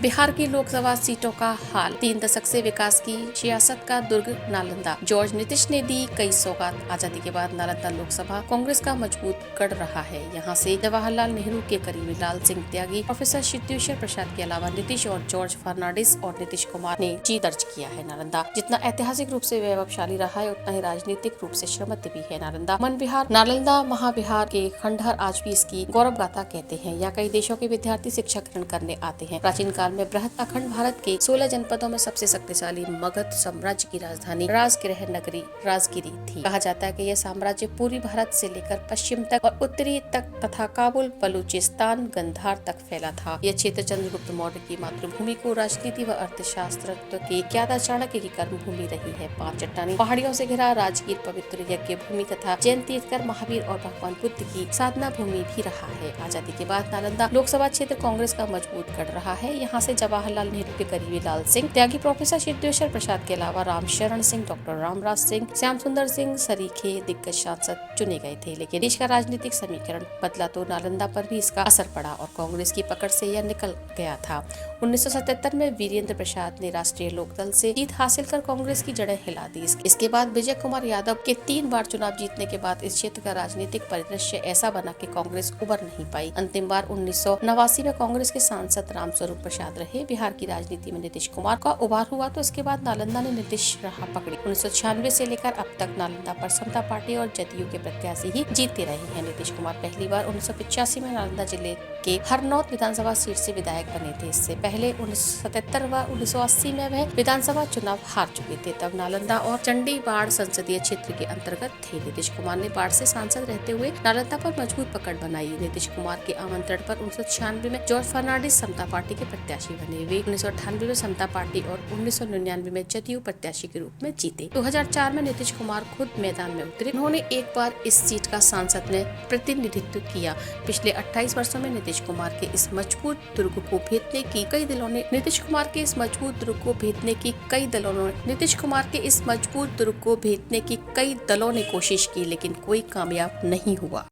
बिहार की लोकसभा सीटों का हाल। 3 दशक से विकास की सियासत का दुर्ग नालंदा। जॉर्ज नीतीश ने दी कई सौगात। आजादी के बाद नालंदा लोकसभा कांग्रेस का मजबूत गढ़ रहा है। यहाँ से जवाहरलाल नेहरू के करीबी लाल सिंह त्यागी, प्रोफेसर सिद्धेश्वर प्रसाद के अलावा नीतीश और जॉर्ज फर्नांडिस और नीतीश कुमार ने जीत दर्ज किया है। नालंदा जितना ऐतिहासिक रूप से वैभवशाली रहा है, उतना ही राजनीतिक रूप से श्रीमंत भी है। नालंदा मन बिहार, नालंदा महाबिहार के खंडहर आज भी इसकी गौरव गाथा कहते हैं। यहाँ कई देशों के विद्यार्थी शिक्षा ग्रहण करने आते हैं। प्राचीन काल में बृहत अखंड भारत के 16 जनपदों में सबसे शक्तिशाली मगध साम्राज्य की राजधानी राजगृह नगरी राजगिरी थी। कहा जाता है कि यह साम्राज्य पूर्वी भारत से लेकर पश्चिम तक और उत्तरी तक तथा काबुल, बलूचिस्तान, गंधार तक फैला था। यह क्षेत्र चंद्रगुप्त मौर्य की मातृभूमि को राजनीति व अर्थशास्त्र के ज्ञाता चाणक्य की कर्मभूमि रही है। 5 चट्टानी पहाड़ियों से घिरा राजगीर पवित्र यज्ञ भूमि तथा जैन तीर्थकर महावीर और भगवान बुद्ध की साधना भूमि भी रहा है। आजादी के बाद नालंदा लोकसभा क्षेत्र कांग्रेस का मजबूत गढ़ रहा है। यहाँ से जवाहरलाल नेहरू के करीबी लाल सिंह त्यागी, प्रोफेसर सिद्धेश्वर प्रसाद के अलावा रामशरण सिंह, डॉक्टर रामराज सिंह, श्याम सुंदर सिंह सरीखे दिग्गज सांसद चुने गए थे। लेकिन देश का राजनीतिक समीकरण बदला तो नालंदा पर भी इसका असर पड़ा और कांग्रेस की पकड़ से यह निकल गया था। 1977 में वीरेंद्र प्रसाद ने राष्ट्रीय लोकदल से जीत हासिल कर कांग्रेस की जड़ें हिला दी। इसके बाद विजय कुमार यादव के 3 बार चुनाव जीतने के बाद इस क्षेत्र का राजनीतिक परिदृश्य ऐसा बना कि कांग्रेस उबर नहीं पाई। अंतिम बार 1989 में कांग्रेस के सांसद रामस्वरूप प्रसाद रहे। बिहार की राजनीति में नीतीश कुमार का उभार हुआ तो इसके बाद नालंदा ने नीतीश राह पकड़ी। 1996 से लेकर अब तक नालंदा पर समता पार्टी और जदयू के प्रत्याशी ही जीतते रहे हैं। नीतीश कुमार पहली बार 1985 में नालंदा जिले के हरनौत विधानसभा सीट से विधायक बने थे। इससे पहले 1977 व 1980 में वह विधानसभा चुनाव हार चुके थे। तब नालंदा और चंडी बाढ़ संसदीय क्षेत्र के अंतर्गत थे। नीतीश कुमार ने बाढ़ से सांसद रहते हुए नालंदा पर मजबूत पकड़ बनाई। नीतीश कुमार के आमंत्रण पर 1996 में जॉर्ज फर्नांडिस समता पार्टी के प्रत्याशी बने। वे 1998 में समता पार्टी और 1999 में जदयू प्रत्याशी के रूप में जीते। 2004 में नीतीश कुमार खुद मैदान में उतरे। उन्होंने एक बार इस सीट का सांसद में प्रतिनिधित्व किया। पिछले 28 वर्षों में नीतीश कुमार के इस मजबूत दुर्ग को भेदने की कई दलों ने कोशिश की, लेकिन कोई कामयाब नहीं हुआ।